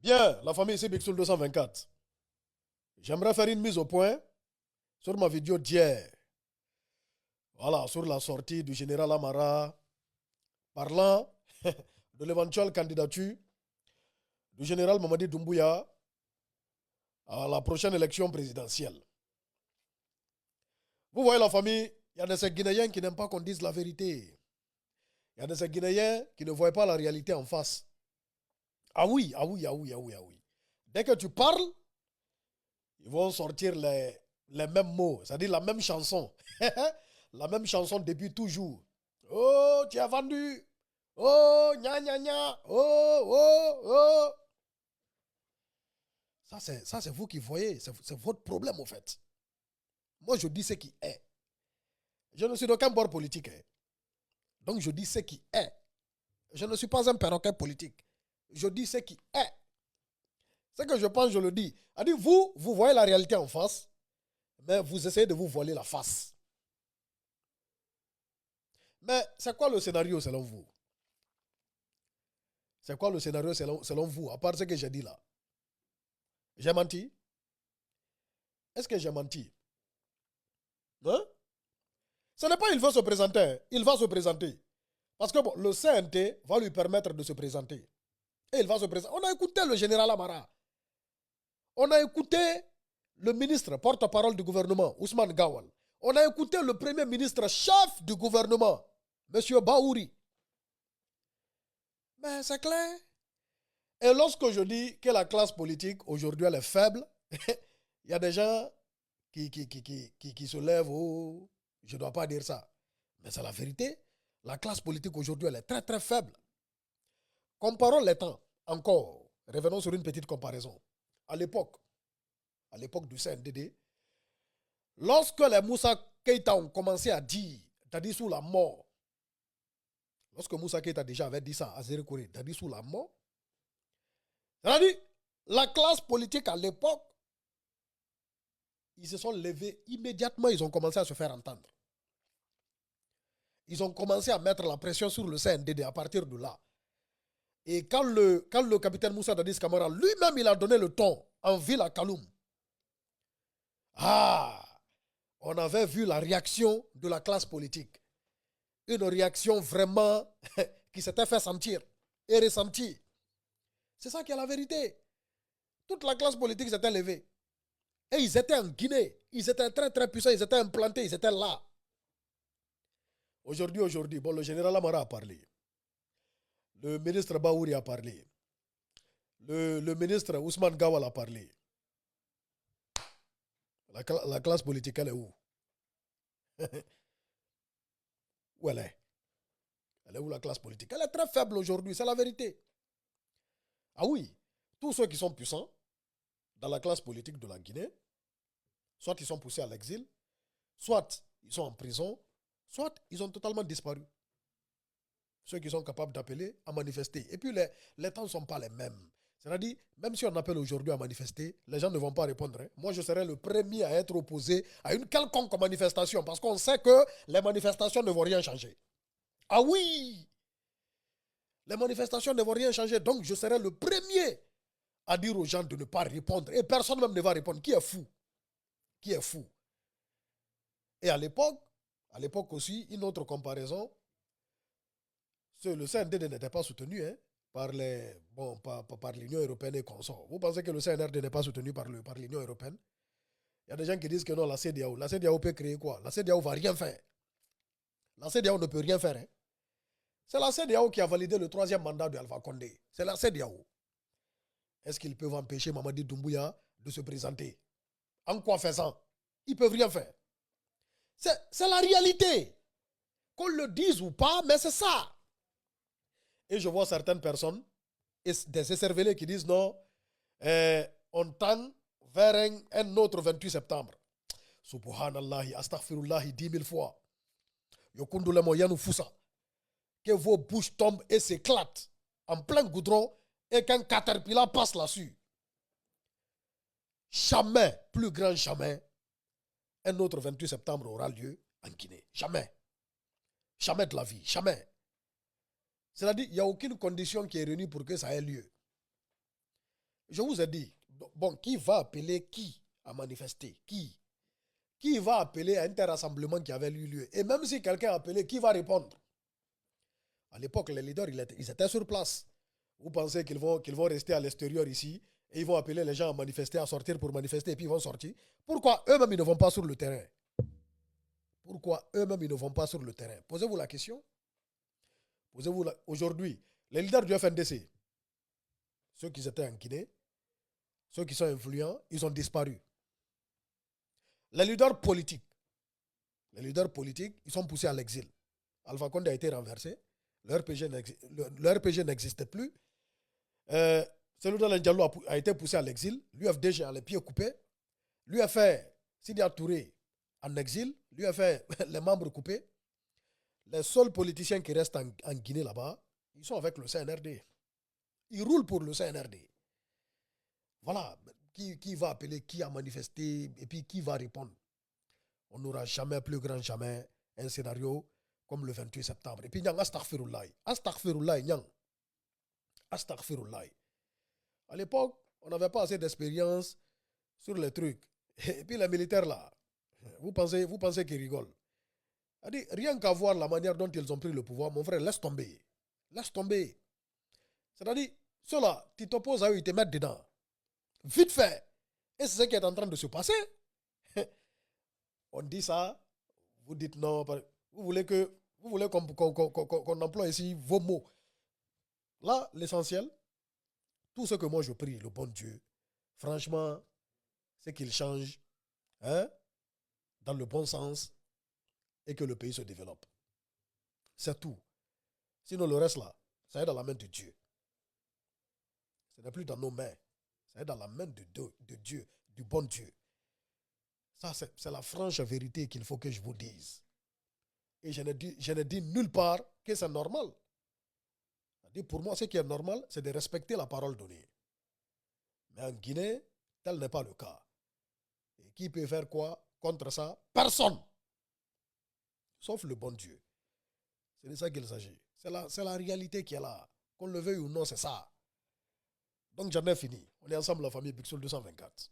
Bien, la famille ici Bixul 224. J'aimerais faire une mise au point sur ma vidéo d'hier. Voilà, sur la sortie du général Amara parlant de l'éventuelle candidature du général Mamadi Doumbouya à la prochaine élection présidentielle. Vous voyez la famille, il y a de ces Guinéens qui n'aiment pas qu'on dise la vérité. Il y a de ces Guinéens qui ne voient pas la réalité en face. Ah oui, ah oui, ah oui, ah oui, ah oui. Dès que tu parles, ils vont sortir les mêmes mots, c'est-à-dire la même chanson. La même chanson depuis toujours. Oh, tu as vendu. Oh, gna gna gna. Oh, oh, oh. Ça, c'est vous qui voyez. C'est votre problème, au fait. Moi, je dis ce qui est. Je ne suis d'aucun bord politique. Hein. Donc, je dis ce qui est. Je ne suis pas un perroquet politique. Je dis ce qui est. Ce que je pense, je le dis. C'est-à-dire, vous voyez la réalité en face, mais vous essayez de vous voiler la face. Mais c'est quoi le scénario selon vous? C'est quoi le scénario selon vous, à part ce que j'ai dit là? J'ai menti? Est-ce que j'ai menti? Hein? Ce n'est pas il veut se présenter, hein. Il va se présenter. Parce que bon, le CNT va lui permettre de se présenter. Et il va se présenter. On a écouté le général Amara. On a écouté le ministre porte-parole du gouvernement, Ousmane Gawal. On a écouté le premier ministre chef du gouvernement, M. Baouri. Mais c'est clair. Et lorsque je dis que la classe politique aujourd'hui elle est faible, il y a des gens qui se lèvent, oh, je ne dois pas dire ça. Mais c'est la vérité. La classe politique aujourd'hui elle est très très faible. Comparons les temps encore. Revenons sur une petite comparaison. À l'époque du CNDD, lorsque les Moussa Keïta ont commencé à dire, c'est-à-dire sous la mort, lorsque Moussa Keïta déjà avait dit ça à Zéry Kouré, c'est-à-dire sous la mort, c'est-à-dire la classe politique à l'époque, ils se sont levés immédiatement, ils ont commencé à se faire entendre. Ils ont commencé à mettre la pression sur le CNDD à partir de là. Et quand le capitaine Moussa Dadis Camara lui-même il a donné le ton en ville à Kaloum, on avait vu la réaction de la classe politique. Une réaction vraiment qui s'était fait sentir et ressentir. C'est ça qui est la vérité. Toute la classe politique s'était levée. Et ils étaient en Guinée. Ils étaient très très puissants. Ils étaient implantés. Ils étaient là. Aujourd'hui, bon, le général Amara a parlé. Le ministre Baouri a parlé. Le ministre Ousmane Gawal a parlé. La classe politique, elle est où? Où elle est? Elle est où la classe politique? Elle est très faible aujourd'hui, c'est la vérité. Ah oui, tous ceux qui sont puissants dans la classe politique de la Guinée, soit ils sont poussés à l'exil, soit ils sont en prison, soit ils ont totalement disparu. Ceux qui sont capables d'appeler à manifester. Et puis les temps ne sont pas les mêmes. C'est-à-dire, même si on appelle aujourd'hui à manifester, les gens ne vont pas répondre. Hein. Moi, je serai le premier à être opposé à une quelconque manifestation parce qu'on sait que les manifestations ne vont rien changer. Ah oui! Les manifestations ne vont rien changer. Donc, je serai le premier à dire aux gens de ne pas répondre. Et personne même ne va répondre. Qui est fou? Qui est fou? Et à l'époque aussi, une autre comparaison, le CNDD n'était pas soutenu hein, par l'Union européenne et consorts. Vous pensez que le CNRD n'est pas soutenu par l'Union européenne? Il y a des gens qui disent que non, la CEDEAO peut créer quoi? La CEDEAO ne va rien faire. La CEDEAO ne peut rien faire. Hein. C'est la CEDEAO qui a validé le 3e mandat de Alpha Condé. C'est la CEDEAO. Est-ce qu'ils peuvent empêcher Mamadi Doumbouya de se présenter? En quoi faisant? Ils ne peuvent rien faire. C'est la réalité. Qu'on le dise ou pas, mais c'est ça. Et je vois certaines personnes, des écervelés qui disent non, on tend vers un autre 28 septembre. Subhanallahi, astaghfirullahi 10 000 fois. Yokundule moyanu foussa. Que vos bouches tombent et s'éclatent en plein goudron et qu'un caterpillar passe là-dessus. Jamais, plus grand jamais, un autre 28 septembre aura lieu en Guinée. Jamais. Jamais de la vie. Jamais. C'est-à-dire qu'il n'y a aucune condition qui est réunie pour que ça ait lieu. Je vous ai dit, bon, qui va appeler qui à manifester? Qui va appeler à un tel rassemblement qui avait eu lieu? Et même si quelqu'un a appelé, qui va répondre? À l'époque, les leaders, ils étaient sur place. Vous pensez qu'ils vont rester à l'extérieur ici et ils vont appeler les gens à manifester, à sortir pour manifester et puis ils vont sortir? Pourquoi eux-mêmes, ils ne vont pas sur le terrain? Pourquoi eux-mêmes, ils ne vont pas sur le terrain? Posez-vous la question. Aujourd'hui, les leaders du FNDC, ceux qui étaient en Guinée, ceux qui sont influents, ils ont disparu. Les leaders politiques, ils sont poussés à l'exil. Alpha Condé a été renversé. Le RPG n'existait plus. Selouda Diallo a été poussé à l'exil. L'UFDG a les pieds coupés. Lui a fait Sidi Touré en exil. Lui a fait les membres coupés. Les seuls politiciens qui restent en Guinée là-bas, ils sont avec le CNRD. Ils roulent pour le CNRD. Voilà. Qui va appeler, qui a manifesté et puis qui va répondre? On n'aura jamais, plus grand jamais, un scénario comme le 28 septembre. Et puis, nyang, astaghfirullah. Astaghfirullah, nyang. Astaghfirullah. À l'époque, on n'avait pas assez d'expérience sur les trucs. Et puis, les militaires, là, vous pensez qu'ils rigolent. Rien qu'à voir la manière dont ils ont pris le pouvoir, mon frère, laisse tomber. Laisse tomber. C'est-à-dire, ceux-là, tu t'opposes à eux, ils te mettent dedans. Vite fait. Et c'est ce qui est en train de se passer. On dit ça, vous dites non. Vous voulez qu'on emploie ici vos mots. Là, l'essentiel, tout ce que moi je prie, le bon Dieu, franchement, c'est qu'il change dans le bon sens et que le pays se développe. C'est tout. Sinon, le reste là, ça est dans la main de Dieu. Ce n'est plus dans nos mains. Ça est dans la main de Dieu, du bon Dieu. Ça, c'est la franche vérité qu'il faut que je vous dise. Et je ne dis nulle part que c'est normal. Pour moi, ce qui est normal, c'est de respecter la parole donnée. Mais en Guinée, tel n'est pas le cas. Et qui peut faire quoi contre ça? Personne. Sauf le bon Dieu. C'est de ça qu'il s'agit. C'est la réalité qui est là. Qu'on le veuille ou non, c'est ça. Donc, j'en ai fini. On est ensemble, la famille Pixel 224.